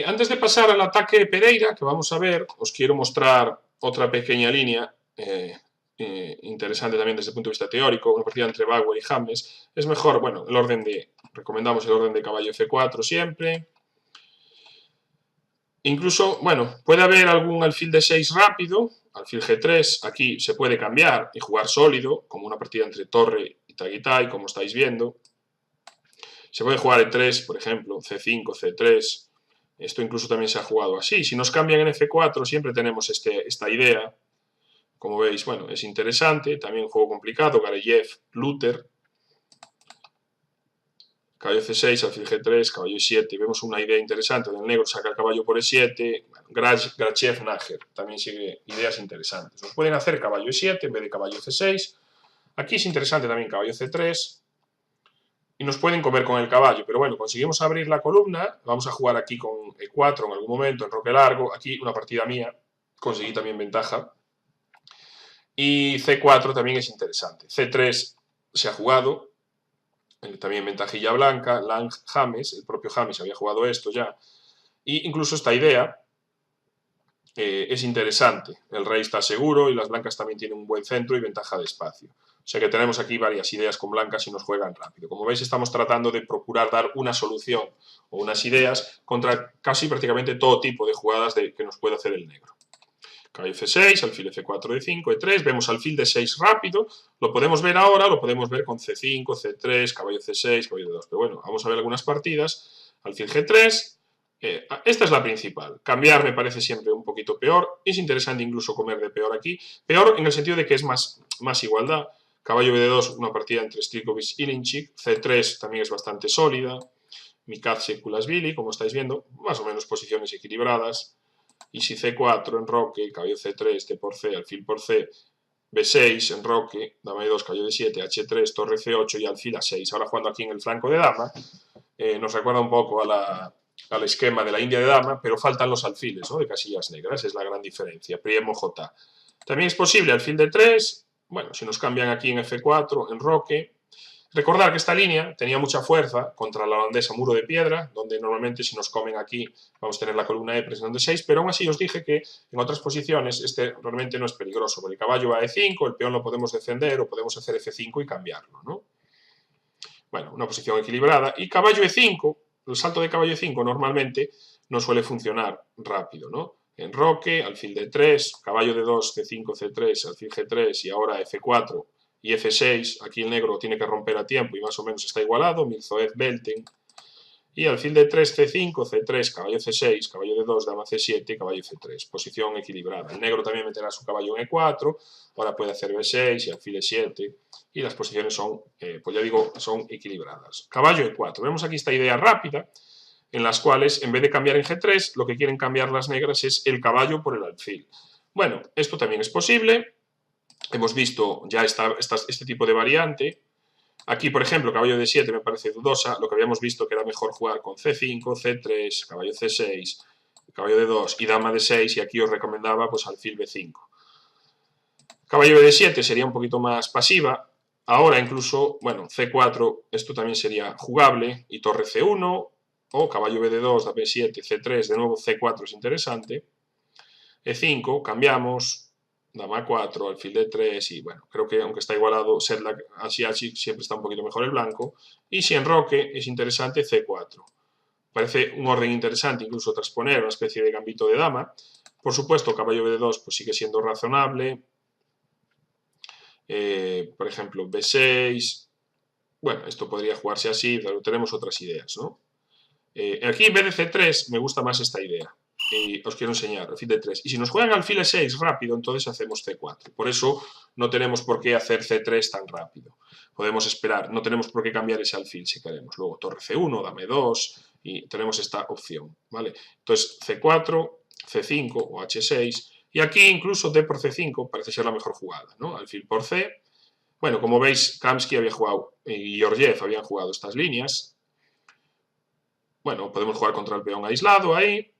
Antes de pasar al ataque de Pereira, que vamos a ver, os quiero mostrar otra pequeña línea interesante también desde el punto de vista teórico, una partida entre Bauer y James. Es mejor, bueno, recomendamos el orden de caballo F4 siempre. Incluso, bueno, puede haber algún alfil de 6 rápido, alfil G3, aquí se puede cambiar y jugar sólido, como una partida entre torre y taguitay, como estáis viendo. Se puede jugar E3, por ejemplo, C5, C3. Esto incluso también se ha jugado así. Si nos cambian en F4, siempre tenemos esta idea. Como veis, bueno, es interesante. También un juego complicado, Gareyev, Luther. Caballo C6, alfil G3, caballo E7. Vemos una idea interesante del negro, saca el caballo por E7. Bueno, Grachev, Nájer. También sigue ideas interesantes. Nos pueden hacer caballo E7 en vez de caballo C6. Aquí es interesante también caballo C3. Y nos pueden comer con el caballo, pero bueno, conseguimos abrir la columna, vamos a jugar aquí con E4 en algún momento, en roque largo, aquí una partida mía, conseguí también ventaja, y C4 también es interesante, C3 se ha jugado, también ventajilla blanca, Lang, James, el propio James había jugado esto ya, y incluso esta idea es interesante, el rey está seguro y las blancas también tienen un buen centro y ventaja de espacio. O sea que tenemos aquí varias ideas con blancas y nos juegan rápido. Como veis, estamos tratando de procurar dar una solución o unas ideas contra casi prácticamente todo tipo de jugadas que nos puede hacer el negro. Caballo F6, alfil F4, D5, E3, vemos alfil D6 rápido, lo podemos ver ahora, lo podemos ver con C5, C3, caballo C6, caballo D2, pero bueno, vamos a ver algunas partidas, alfil G3, esta es la principal, cambiar me parece siempre un poquito peor, es interesante incluso comer de peor aquí, peor en el sentido de que es más igualdad, caballo BD2, una partida entre Strikovic y Linchik, C3 también es bastante sólida, Mikatse, Kulasvili, como estáis viendo, más o menos posiciones equilibradas, y si C4 en roque, caballo C3, T por C, alfil por C, B6 en roque, dama de 2, caballo D7, H3, torre C8 y alfil A6. Ahora jugando aquí en el flanco de dama, nos recuerda un poco al esquema de la India de dama, pero faltan los alfiles, ¿no?, de casillas negras, es la gran diferencia. Primo J. También es posible alfil D3, bueno, si nos cambian aquí en F4, en roque. Recordar que esta línea tenía mucha fuerza contra la holandesa muro de piedra, donde normalmente si nos comen aquí vamos a tener la columna E presionando 6, pero aún así os dije que en otras posiciones este realmente no es peligroso, porque el caballo va a E5, el peón lo podemos defender o podemos hacer F5 y cambiarlo, ¿no? Bueno, una posición equilibrada. Y caballo E5, el salto de caballo E5 normalmente no suele funcionar rápido, ¿no? En roque, alfil D3, caballo D2, C5, C3, alfil G3 y ahora F4 y F6, aquí el negro tiene que romper a tiempo y más o menos está igualado, Mirzoev, Belten, y alfil D3, C5, C3, caballo C6, caballo D2, dama C7, caballo C3, posición equilibrada. El negro también meterá su caballo en E4, ahora puede hacer B6 y alfil E7, y las posiciones son, pues ya digo, son equilibradas. Caballo E4, vemos aquí esta idea rápida, en las cuales en vez de cambiar en G3, lo que quieren cambiar las negras es el caballo por el alfil. Bueno, esto también es posible. Hemos visto ya este tipo de variante. Aquí, por ejemplo, caballo D7 me parece dudosa. Lo que habíamos visto que era mejor jugar con C5, C3, caballo C6, caballo D2 y dama D6. Y aquí os recomendaba pues alfil B5. Caballo D7 sería un poquito más pasiva. Ahora incluso, bueno, C4, esto también sería jugable. Y torre C1 o caballo BD2, dama B7, C3. De nuevo C4 es interesante. E5, cambiamos. Dama 4, alfil D3 y bueno, creo que aunque está igualado, Sedlak, así siempre está un poquito mejor el blanco. Y si en roque es interesante C4. Parece un orden interesante incluso transponer una especie de gambito de dama. Por supuesto, caballo B2 pues sigue siendo razonable. Por ejemplo, B6. Bueno, esto podría jugarse así, pero tenemos otras ideas, ¿no? Aquí en vez de C3 me gusta más esta idea. Os quiero enseñar, alfil D3. Y si nos juegan alfil E6 rápido, entonces hacemos C4. Por eso no tenemos por qué hacer C3 tan rápido. Podemos esperar, no tenemos por qué cambiar ese alfil si queremos. Luego torre C1, dame 2 y tenemos esta opción, ¿vale? Entonces C4, C5 o H6. Y aquí incluso D por C5 parece ser la mejor jugada, ¿no? Alfil por C. Bueno, como veis, Kamsky había jugado y Georgiev habían jugado estas líneas. Bueno, podemos jugar contra el peón aislado ahí.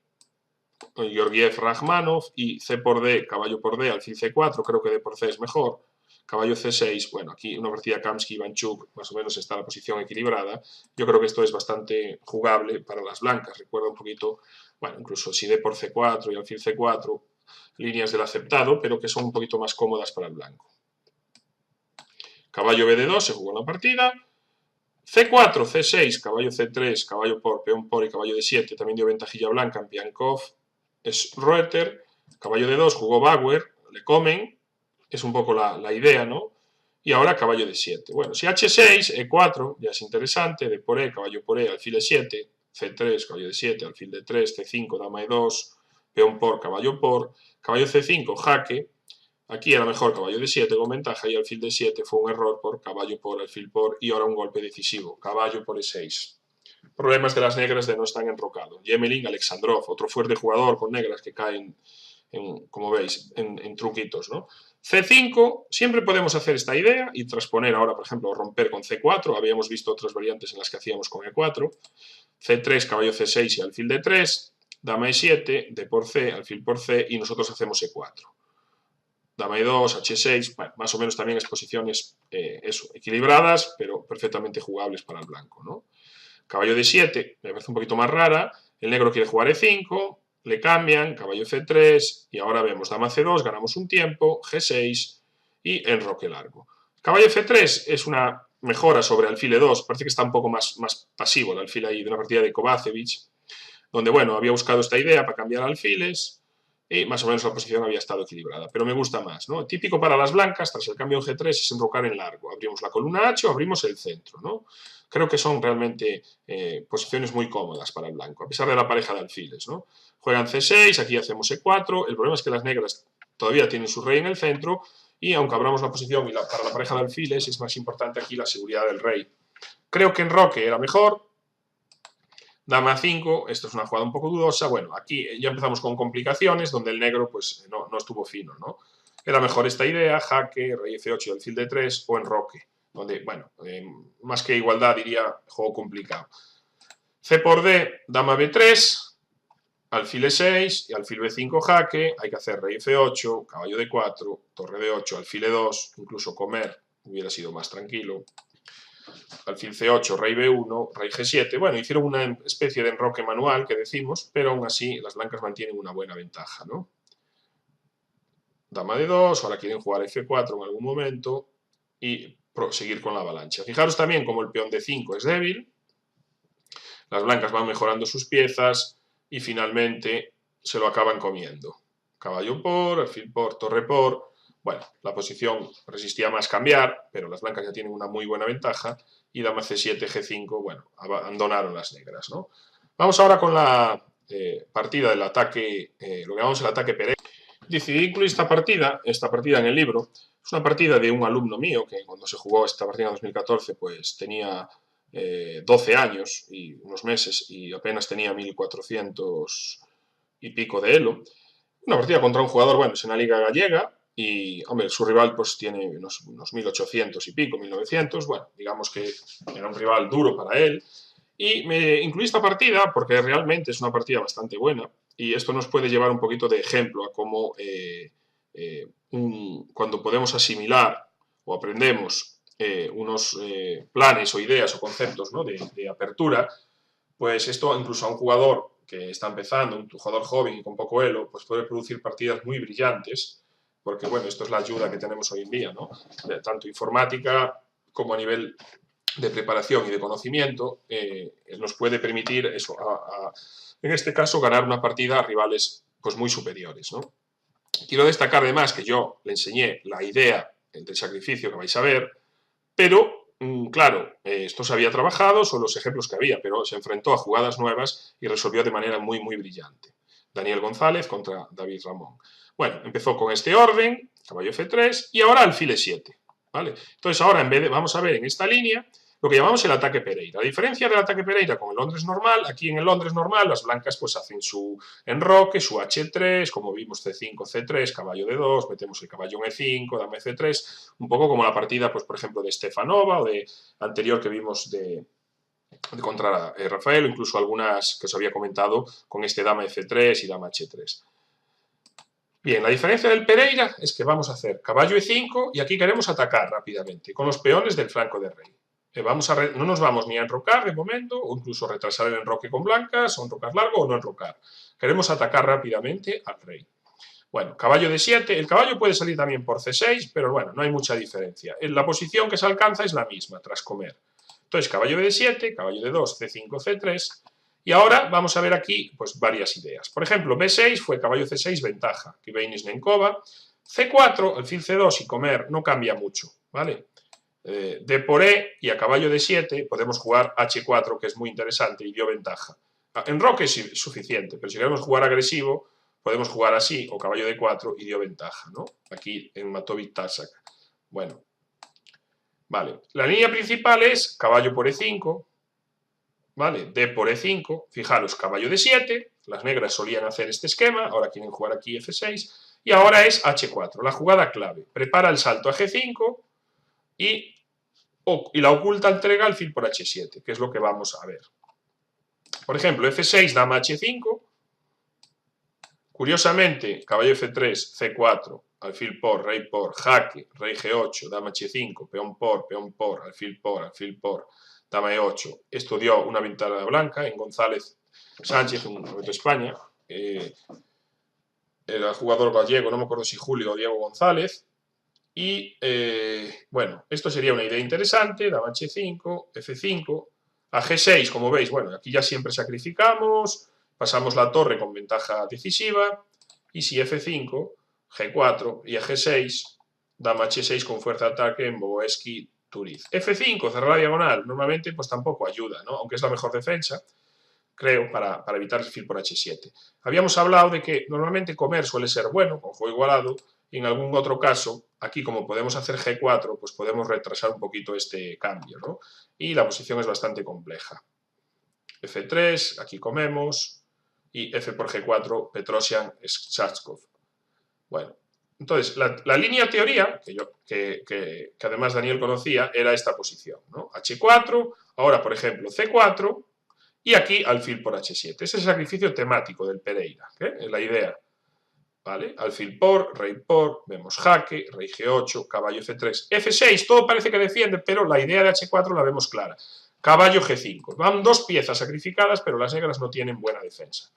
Georgiev, Rachmanov y C por D, caballo por D, alfil C4, creo que D por C es mejor. caballo C6, bueno, aquí una partida Kamsky-Ivanchuk, más o menos está la posición equilibrada. Yo creo que esto es bastante jugable para las blancas. Recuerda un poquito, bueno, incluso si D por C4 y alfil C4, líneas del aceptado, pero que son un poquito más cómodas para el blanco. Caballo BD2, se jugó una partida. C4, C6, caballo C3, caballo por, peón por y caballo D7, también dio ventajilla blanca en Piankov, es Reuter. Caballo D2, jugó Bauer, le comen, es un poco la idea, ¿no? Y ahora caballo D7. Bueno, si H6, E4, ya es interesante, D por E, caballo por E, alfil E7, C3, caballo D7, alfil D3, C5, dama E2, peón por, caballo C5, jaque. Aquí era mejor caballo D7 con ventaja y alfil D7 fue un error por caballo por, alfil por y ahora un golpe decisivo, caballo por E6. Problemas de las negras de no estar enrocado. Yemelin, Alexandrov, otro fuerte jugador con negras que caen, como veis, en truquitos, ¿no? C5, siempre podemos hacer esta idea y transponer ahora, por ejemplo, romper con C4. Habíamos visto otras variantes en las que hacíamos con E4. C3, caballo C6 y alfil D3. Dama E7, D por C, alfil por C y nosotros hacemos E4. Dama E2, H6, bueno, más o menos también exposiciones equilibradas, pero perfectamente jugables para el blanco, ¿no? Caballo D7, me parece un poquito más rara, el negro quiere jugar E5, le cambian, caballo C3, y ahora vemos dama C2, ganamos un tiempo, G6 y enroque largo. Caballo F3 es una mejora sobre alfil E2, parece que está un poco más pasivo el alfil ahí de una partida de Kovacevic, donde, bueno, había buscado esta idea para cambiar alfiles, y más o menos la posición había estado equilibrada, pero me gusta más, ¿no? Típico para las blancas, tras el cambio en G3, es enrocar en largo. Abrimos la columna H o abrimos el centro, ¿no? Creo que son realmente posiciones muy cómodas para el blanco, a pesar de la pareja de alfiles, ¿no? Juegan C6, aquí hacemos E4, el problema es que las negras todavía tienen su rey en el centro, y aunque abramos la posición y para la pareja de alfiles, es más importante aquí la seguridad del rey. Creo que enroque era mejor. Dama 5, esto es una jugada un poco dudosa. Bueno, aquí ya empezamos con complicaciones, donde el negro pues no estuvo fino, ¿no? Era mejor esta idea, jaque, rey F8 y alfil D3 o enroque, donde, bueno, más que igualdad diría juego complicado. C por D, dama B3, alfil E6 y alfil B5 jaque, hay que hacer rey F8, caballo D4, torre D8, alfil E2, incluso comer hubiera sido más tranquilo. Alfil C8, rey B1, rey G7. Bueno, hicieron una especie de enroque manual, que decimos, pero aún así las blancas mantienen una buena ventaja, ¿no? Dama D2, ahora quieren jugar F4 en algún momento y proseguir con la avalancha. Fijaros también como el peón D5 es débil, las blancas van mejorando sus piezas y finalmente se lo acaban comiendo. Caballo por, alfil por, torre por. Bueno, la posición resistía más cambiar, pero las blancas ya tienen una muy buena ventaja y dama C7, G5, bueno, abandonaron las negras, ¿no? Vamos ahora con la partida del ataque, lo que llamamos el ataque Pereira. Decidí incluir esta partida en el libro. Es una partida de un alumno mío que cuando se jugó esta partida en 2014 pues tenía 12 años y unos meses y apenas tenía 1400 y pico de elo. Una partida contra un jugador, bueno, es en la liga gallega y, hombre, su rival pues tiene unos 1800 y pico, 1900, bueno, digamos que era un rival duro para él. Y me incluí esta partida porque realmente es una partida bastante buena y esto nos puede llevar un poquito de ejemplo a cómo cuando podemos asimilar o aprendemos unos planes o ideas o conceptos, ¿no? de apertura, pues esto incluso a un jugador que está empezando, un jugador joven y con poco elo, pues puede producir partidas muy brillantes, porque bueno, esto es la ayuda que tenemos hoy en día, ¿no? Tanto informática como a nivel de preparación y de conocimiento, nos puede permitir eso, en este caso, ganar una partida a rivales pues muy superiores, ¿no? Quiero destacar además que yo le enseñé la idea del sacrificio que vais a ver, pero claro, esto se había trabajado, son los ejemplos que había, pero se enfrentó a jugadas nuevas y resolvió de manera muy, muy brillante. Daniel González contra David Ramón. Bueno, empezó con este orden, caballo F3, y ahora alfil E7, ¿vale? Entonces ahora, en vez de, vamos a ver en esta línea, lo que llamamos el ataque Pereira. A diferencia del ataque Pereira con el Londres normal, aquí en el Londres normal las blancas pues hacen su enroque, su H3, como vimos C5, C3, caballo D2, metemos el caballo en E5, dama F3, un poco como la partida, pues por ejemplo, de Stefanova o de anterior que vimos de contra Rafael, o incluso algunas que os había comentado con este dama F3 y dama H3. Bien, la diferencia del Pereira es que vamos a hacer caballo E5 y aquí queremos atacar rápidamente con los peones del flanco de rey. No nos vamos ni a enrocar de momento, o incluso retrasar el enroque con blancas, o enrocar largo o no enrocar. Queremos atacar rápidamente al rey. Bueno, caballo de 7. El caballo puede salir también por C6, pero bueno, no hay mucha diferencia. La posición que se alcanza es la misma tras comer. Entonces, caballo de 7, caballo de 2, C5, C3. Y ahora vamos a ver aquí pues, varias ideas. Por ejemplo, B6 fue caballo C6, ventaja, que veis Nenkova. C4, alfil C2 y comer no cambia mucho, ¿vale? D por E y a caballo de 7 podemos jugar H4, que es muy interesante y dio ventaja. Enroque es suficiente, pero si queremos jugar agresivo, podemos jugar así, o caballo de 4 y dio ventaja, ¿no? Aquí en Matovic Tarsak. Bueno, vale. La línea principal es caballo por E5, ¿vale? D por E5, fijaros, caballo de 7, las negras solían hacer este esquema, ahora quieren jugar aquí F6, y ahora es H4, la jugada clave. Prepara el salto a G5 y la oculta entrega alfil por H7, que es lo que vamos a ver. Por ejemplo, F6, dama H5, curiosamente, caballo F3, C4, alfil por, jaque, rey G8, dama H5, peón por, alfil por, dama E8. Esto dio una ventana blanca en González Sánchez, un de España. Era jugador gallego, no me acuerdo si Julio o Diego González. Y bueno, esto sería una idea interesante, dama H5, F5, a G6, como veis, bueno, aquí ya siempre sacrificamos, pasamos la torre con ventaja decisiva, y si F5, G4 y a G6, dama H6 con fuerza de ataque en Bogoeski, Turiz. F5, cerrar la diagonal, normalmente pues tampoco ayuda, ¿no? Aunque es la mejor defensa, creo, para evitar el fil por H7. Habíamos hablado de que normalmente comer suele ser bueno, con juego igualado, y en algún otro caso, aquí como podemos hacer G4, pues podemos retrasar un poquito este cambio, ¿no? Y la posición es bastante compleja. F3, aquí comemos, y F por G4, Petrosian, Schachkov. Bueno, entonces, la línea teoría, que además Daniel conocía, era esta posición, ¿no? H4, ahora, por ejemplo, C4, y aquí alfil por H7. Ese es el sacrificio temático del Pereira, es la idea. ¿Vale? Alfil por, rey por, vemos jaque, rey G8, caballo F3, F6, todo parece que defiende, pero la idea de H4 la vemos clara. Caballo G5. Van dos piezas sacrificadas, pero las negras no tienen buena defensa.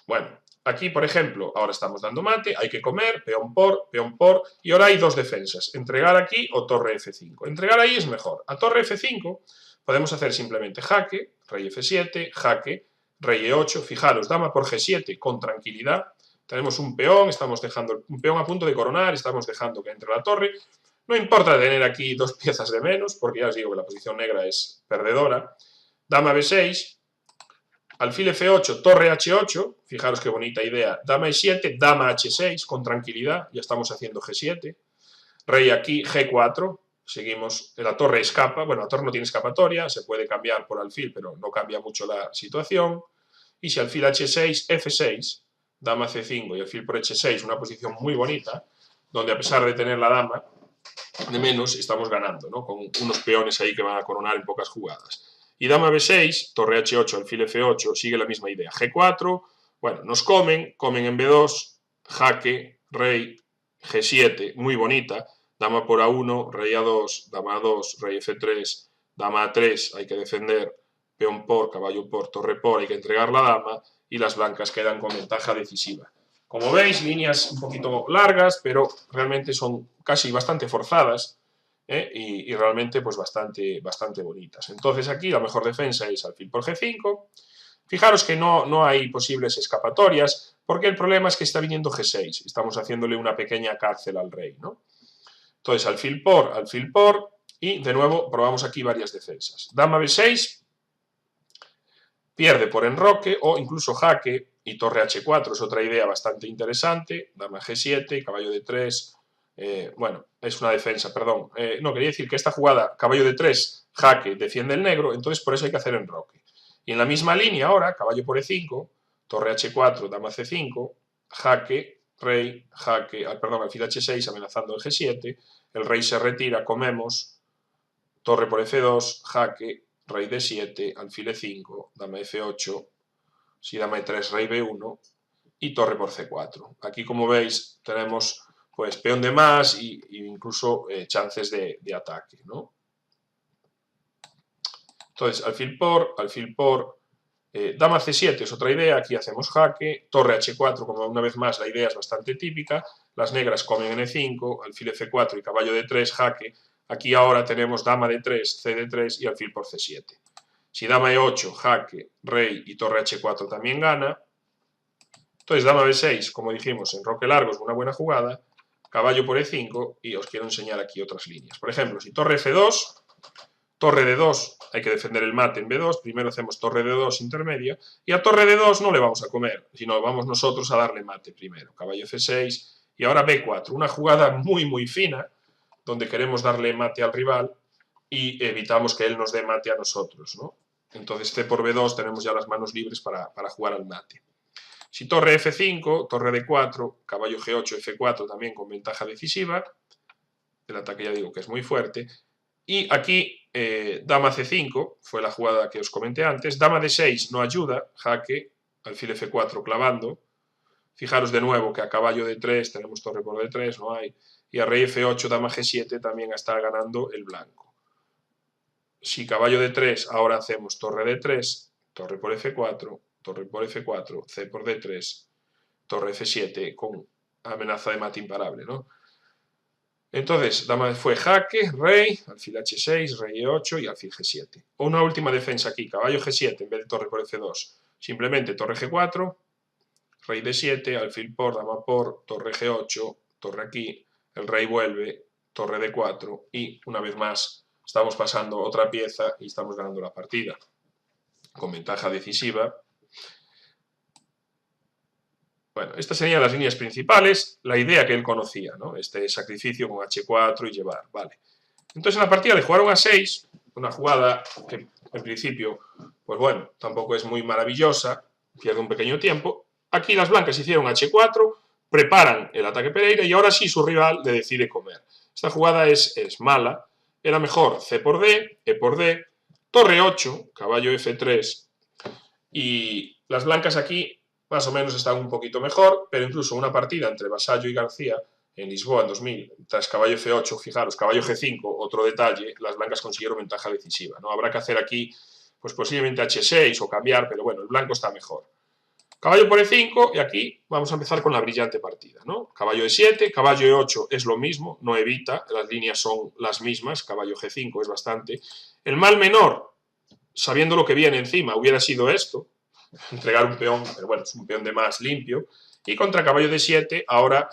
Bueno, aquí, por ejemplo, ahora estamos dando mate, hay que comer, peón por, y ahora hay dos defensas, entregar aquí o torre F5. Entregar ahí es mejor. A torre F5 podemos hacer simplemente jaque, rey F7, jaque, rey E8, fijaros, dama por G7 con tranquilidad. Tenemos un peón, estamos dejando un peón a punto de coronar, estamos dejando que entre la torre. No importa tener aquí dos piezas de menos, porque ya os digo que la posición negra es perdedora. Dama B6, alfil F8, torre H8, fijaros qué bonita idea, dama E7, dama H6, con tranquilidad, ya estamos haciendo G7, rey aquí, G4, seguimos, la torre escapa, bueno, la torre no tiene escapatoria, se puede cambiar por alfil, pero no cambia mucho la situación, y si alfil H6, F6, dama C5 y alfil por H6, una posición muy bonita, donde a pesar de tener la dama de menos, estamos ganando, ¿no? Con unos peones ahí que van a coronar en pocas jugadas. Y dama B6, torre H8, alfil F8, sigue la misma idea. G4, bueno, nos comen en B2, jaque, rey, G7, muy bonita, dama por A1, rey A2, dama A2, rey F3, dama A3, hay que defender, peón por, caballo por, torre por, hay que entregar la dama, y las blancas quedan con ventaja decisiva. Como veis, líneas un poquito largas, pero realmente son casi bastante forzadas, y realmente pues bastante bonitas. Entonces aquí la mejor defensa es alfil por G5. Fijaros que no hay posibles escapatorias, porque el problema es que está viniendo G6. Estamos haciéndole una pequeña cárcel al rey, ¿no? Entonces alfil por, y de nuevo probamos aquí varias defensas. Dama B6, pierde por enroque o incluso jaque, y torre H4 es otra idea bastante interesante, dama G7, caballo de 3, bueno, es una defensa, perdón, no, quería decir que esta jugada, caballo de 3, jaque, defiende el negro, entonces por eso hay que hacer enroque. Y en la misma línea ahora, caballo por E5, torre H4, dama C5, jaque, rey, jaque, perdón, alfil H6 amenazando el G7, el rey se retira, comemos, torre por F2, jaque, rey D7, alfil E5, dama F8, si dama E3, rey B1, y torre por C4. Aquí, como veis, tenemos pues peón de más e incluso chances de ataque, ¿no? Entonces, alfil por, dama C7 es otra idea, aquí hacemos jaque, torre H4, como una vez más la idea es bastante típica, las negras comen en E5, alfil F4 y caballo D3, jaque, aquí ahora tenemos dama D3, C D3 y alfil por C7. Si dama E8, jaque, rey y torre H4 también gana. Entonces dama B6, como dijimos, en roque largo es una buena jugada, caballo por E5 y os quiero enseñar aquí otras líneas. Por ejemplo, si torre F2, torre D2, hay que defender el mate en B2, primero hacemos torre D2 intermedia, y a torre D2 no le vamos a comer, sino vamos nosotros a darle mate primero. Caballo F6 y ahora B4, una jugada muy fina, donde queremos darle mate al rival y evitamos que él nos dé mate a nosotros, ¿no? Entonces C por B2 tenemos ya las manos libres para jugar al mate. Si torre F5, torre D4, caballo G8, F4 también con ventaja decisiva, el ataque ya digo que es muy fuerte, y aquí dama C5, fue la jugada que os comenté antes, dama D6 no ayuda, jaque, alfil F4 clavando, fijaros de nuevo que a caballo D3 tenemos torre por D3, no hay, y a rey F8, dama G7 también está ganando el blanco. Si caballo D3, ahora hacemos torre D3, torre por F4, torre por F4, C por D3, torre F7 con amenaza de mate imparable, ¿no? Entonces, dama fue jaque, rey, alfil H6, rey E8 y alfil G7. Una última defensa aquí, caballo G7 en vez de torre por F2. Simplemente torre G4, rey D7, alfil por, dama por, torre G8, torre aquí, el rey vuelve, torre D4 y una vez más estamos pasando otra pieza y estamos ganando la partida. Con ventaja decisiva. Bueno, estas serían las líneas principales, la idea que él conocía, ¿no? Este sacrificio con H4 y llevar, vale. Entonces en la partida le jugaron a 6, una jugada que en principio, pues bueno, tampoco es muy maravillosa, pierde un pequeño tiempo. Aquí las blancas hicieron H4, preparan el ataque Pereira y ahora sí su rival le decide comer. Esta jugada es mala, era mejor C por D, E por D, torre 8, caballo F3 y las blancas aquí más o menos están un poquito mejor, pero incluso una partida entre Vasallo y García en Lisboa en 2000, tras caballo F8, fijaros, caballo G5, otro detalle, las blancas consiguieron ventaja decisiva, ¿no? Habrá que hacer aquí, pues posiblemente H6 o cambiar, pero bueno, el blanco está mejor. Caballo por E5 y aquí vamos a empezar con la brillante partida, ¿no? Caballo E7, caballo E8 es lo mismo, no evita, las líneas son las mismas, caballo G5 es bastante. El mal menor, sabiendo lo que viene encima, hubiera sido esto, entregar un peón, pero bueno, es un peón de más limpio, y contra caballo D7, ahora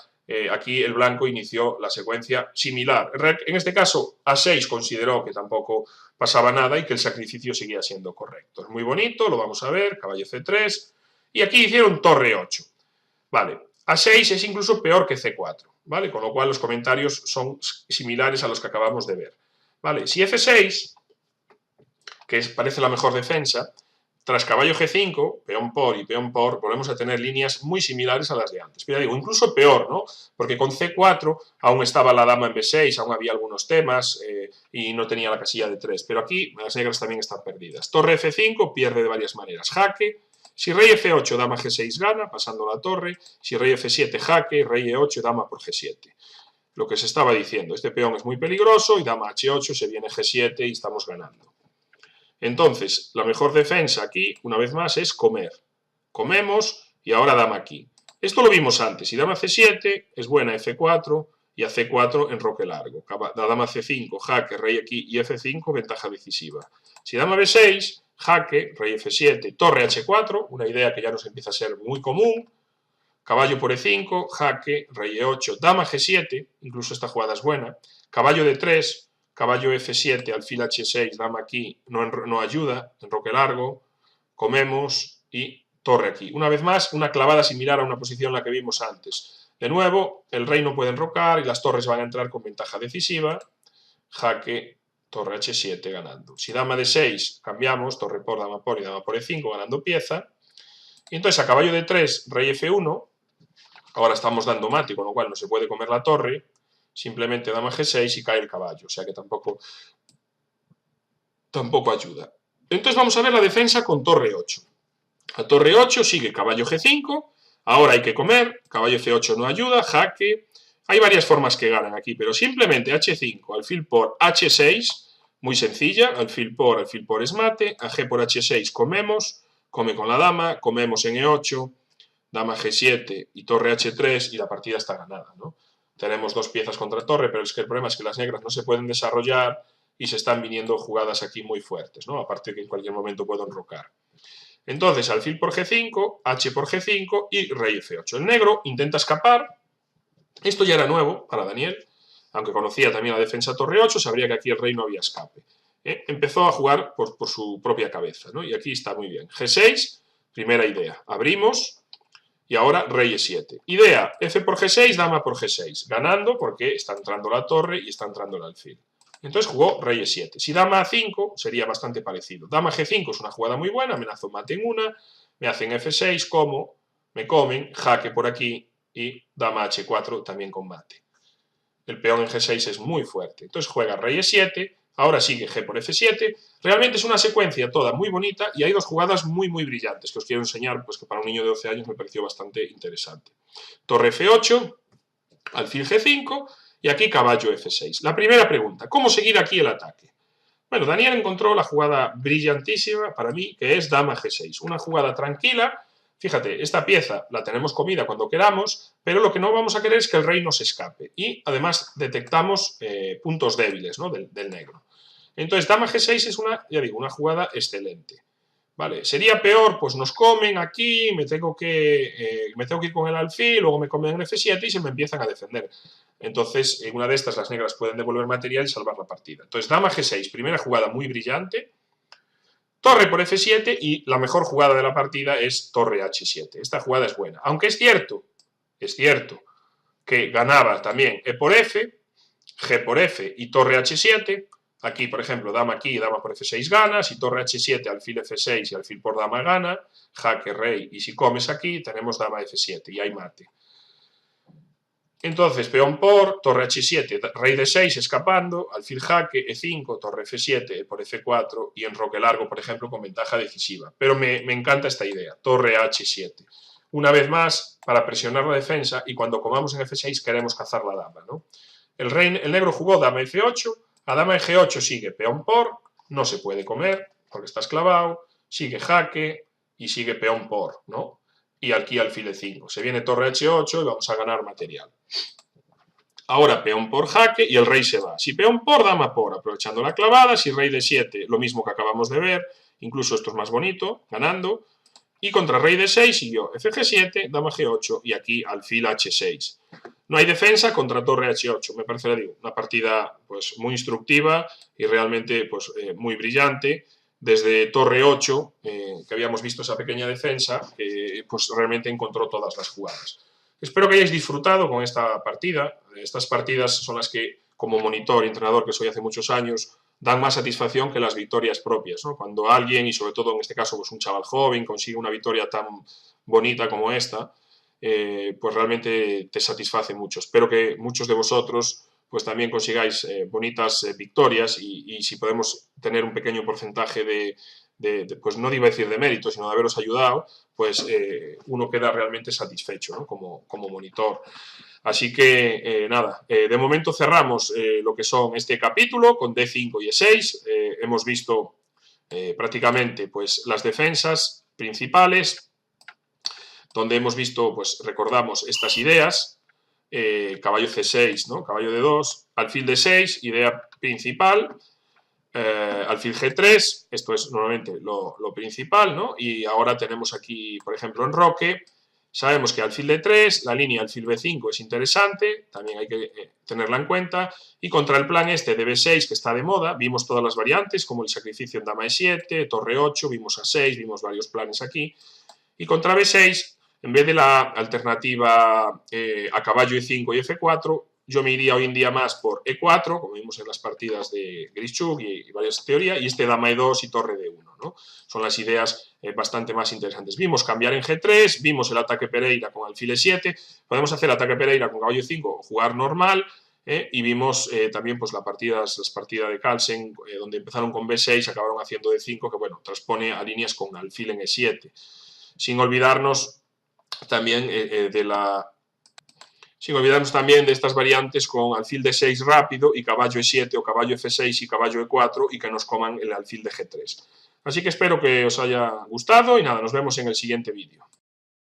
aquí el blanco inició la secuencia similar. En este caso, A6 consideró que tampoco pasaba nada y que el sacrificio seguía siendo correcto. Es muy bonito, lo vamos a ver, caballo C3, y aquí hicieron torre 8. Vale, A6 es incluso peor que C4, ¿vale? Con lo cual los comentarios son similares a los que acabamos de ver. Vale, si F6, que parece la mejor defensa, tras caballo G5, peón por y peón por, volvemos a tener líneas muy similares a las de antes. Pero digo, incluso peor, ¿no? Porque con C4 aún estaba la dama en B6, aún había algunos temas y no tenía la casilla de 3. Pero aquí las negras también están perdidas. Torre F5 pierde de varias maneras. Jaque. Si rey F8, dama G6 gana, pasando la torre. Si rey F7, jaque, rey E8, dama por G7. Lo que se estaba diciendo, este peón es muy peligroso y dama H8, se viene G7 y estamos ganando. Entonces, la mejor defensa aquí, una vez más, es comer. Comemos y ahora dama aquí. Esto lo vimos antes. Si dama C7 es buena F4 y a C4 en roque largo. La dama C5, jaque, rey aquí y F5, ventaja decisiva. Si dama B6, jaque, rey F7, torre H4, una idea que ya nos empieza a ser muy común. Caballo por E5, jaque, rey E8, dama G7, incluso esta jugada es buena. Caballo D3, caballo F7, alfil H6, dama aquí, no ayuda, enroque largo, comemos y torre aquí. Una vez más, una clavada similar a una posición en la que vimos antes. De nuevo, el rey no puede enrocar y las torres van a entrar con ventaja decisiva, jaque, torre H7 ganando. Si dama D6, cambiamos, torre por, dama por y dama por E5 ganando pieza. Y entonces a caballo D3, rey F1, ahora estamos dando mate, con lo cual no se puede comer la torre, simplemente dama G6 y cae el caballo, o sea que tampoco ayuda. Entonces vamos a ver la defensa con torre 8. A torre 8 sigue caballo G5, Ahora hay que comer, caballo C8 no ayuda, jaque. Hay varias formas que ganan aquí, pero simplemente H5, alfil por H6, muy sencilla, alfil por es mate, a G por H6 comemos, come con la dama, comemos en E8, dama G7 y torre H3 y la partida está ganada, ¿no? Tenemos dos piezas contra torre, pero es que el problema es que las negras no se pueden desarrollar y se están viniendo jugadas aquí muy fuertes, ¿no? Aparte de que en cualquier momento puedo enrocar. Entonces, alfil por G5, H por G5 y rey F8. El negro intenta escapar. Esto ya era nuevo para Daniel, aunque conocía también la defensa torre 8, sabría que aquí el rey no había escape. Empezó a jugar por su propia cabeza, ¿no? Y aquí está muy bien. G6, primera idea. Abrimos y ahora rey E7. Idea, F por G6, dama por G6. Ganando porque está entrando la torre y está entrando el alfil. Entonces jugó rey E7. Si dama A5 sería bastante parecido. Dama G5 es una jugada muy buena, amenazo mate en una, me hacen F6, como, me comen, jaque por aquí y dama H4 también con mate. El peón en G6 es muy fuerte. Entonces juega rey E7, ahora sigue G por F7. Realmente es una secuencia toda muy bonita y hay dos jugadas muy, muy brillantes que os quiero enseñar, pues que para un niño de 12 años me pareció bastante interesante. Torre F8, alfil G5 y aquí caballo F6. La primera pregunta, ¿cómo seguir aquí el ataque? Bueno, Daniel encontró la jugada brillantísima para mí, que es dama G6. Una jugada tranquila. Fíjate, esta pieza la tenemos comida cuando queramos, pero lo que no vamos a querer es que el rey nos escape. Y además detectamos puntos débiles, ¿no? del negro. Entonces, dama G6 es una, ya digo, una jugada excelente. Vale, sería peor, pues nos comen aquí, me tengo que ir con el alfil, luego me comen en F7 y se me empiezan a defender. Entonces, en una de estas las negras pueden devolver material y salvar la partida. Entonces, dama G6, primera jugada muy brillante. Torre por F7 y la mejor jugada de la partida es torre H7. Esta jugada es buena. Aunque es cierto que ganaba también E por F, G por F y torre H7. Aquí, por ejemplo, dama aquí y dama por F6 gana. Si torre H7, alfil F6 y alfil por dama gana. Jaque, rey. Y si comes aquí, tenemos dama F7 y hay mate. Entonces, peón por, torre H7, rey D6 escapando, alfil jaque, E5, torre F7, E por F4 y enroque largo, por ejemplo, con ventaja decisiva. Pero me encanta esta idea, torre H7. Una vez más, para presionar la defensa y cuando comamos en F6 queremos cazar la dama, ¿no? El negro jugó dama F8, a dama G8 sigue peón por, no se puede comer porque está esclavado, sigue jaque y sigue peón por, ¿no? Y aquí alfil E5. Se viene torre H8 y vamos a ganar material. Ahora peón por jaque y el rey se va. Si peón por, dama por, aprovechando la clavada. Si rey D7, lo mismo que acabamos de ver. Incluso esto es más bonito, ganando. Y contra rey D6 siguió FG7, dama G8 y aquí alfil H6. No hay defensa contra torre H8. Me parece, digo, una partida pues, muy instructiva y realmente pues, muy brillante. Desde torre 8, que habíamos visto esa pequeña defensa, pues realmente encontró todas las jugadas. Espero que hayáis disfrutado con esta partida. Estas partidas son las que, como monitor y entrenador que soy hace muchos años, dan más satisfacción que las victorias propias, ¿no? Cuando alguien, y sobre todo en este caso pues un chaval joven, consigue una victoria tan bonita como esta, pues realmente te satisface mucho. Espero que muchos de vosotros pues también consigáis bonitas victorias y si podemos tener un pequeño porcentaje pues no iba a decir de mérito, sino de haberos ayudado, pues uno queda realmente satisfecho, ¿no? como monitor. Así que nada, de momento cerramos lo que son este capítulo con D5 y E6. Hemos visto prácticamente pues, las defensas principales, donde hemos visto, pues recordamos estas ideas, caballo C6, ¿no? Caballo D2, alfil D6, idea principal, alfil G3, esto es normalmente lo principal, ¿no? Y ahora tenemos aquí, por ejemplo, enroque. Sabemos que alfil D3, la línea alfil B5 es interesante, también hay que tenerla en cuenta. Y contra el plan este de B6, que está de moda, vimos todas las variantes, como el sacrificio en dama E7, torre 8, vimos A6, vimos varios planes aquí. Y contra B6, en vez de la alternativa a caballo E5 y F4, yo me iría hoy en día más por E4, como vimos en las partidas de Grischuk y varias teorías, y este dama E2 y torre D1, ¿no? Son las ideas bastante más interesantes. Vimos cambiar en G3, vimos el ataque Pereira con alfil E7, podemos hacer ataque Pereira con caballo E5 o jugar normal, y vimos también pues, las partidas de Carlsen, donde empezaron con B6 y acabaron haciendo D5, que bueno, transpone a líneas con alfil en E7. Sin olvidarnos también sin olvidarnos también de estas variantes con alfil de 6 rápido y caballo E7 o caballo F6 y caballo E4 y que nos coman el alfil de G3. Así que espero que os haya gustado y nada, nos vemos en el siguiente vídeo.